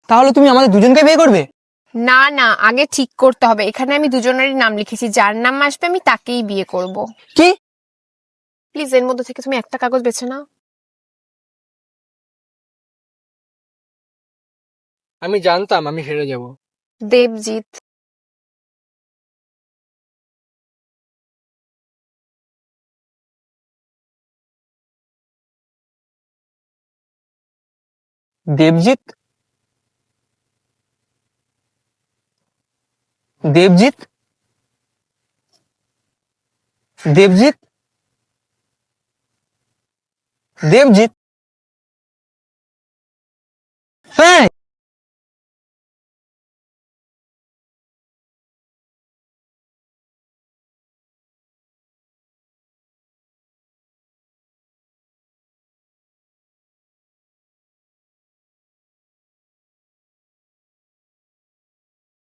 তাহলে তুমি আমাদের দুজনকে বিয়ে করবে? না না, আগে ঠিক করতে হবে। এখানে আমি দুজনেরই নাম লিখেছি, যার নাম আসবে আমি তাকেই বিয়ে করব। কি? প্লিজ এর মধ্যে থেকে তুমি একটা কাগজ বেছে নাও। আমি জানতাম আমি হেরে যাব। দেবজিৎ। দেবজিৎ? দেবজিৎ? দেবজিৎ? দেবজিৎ?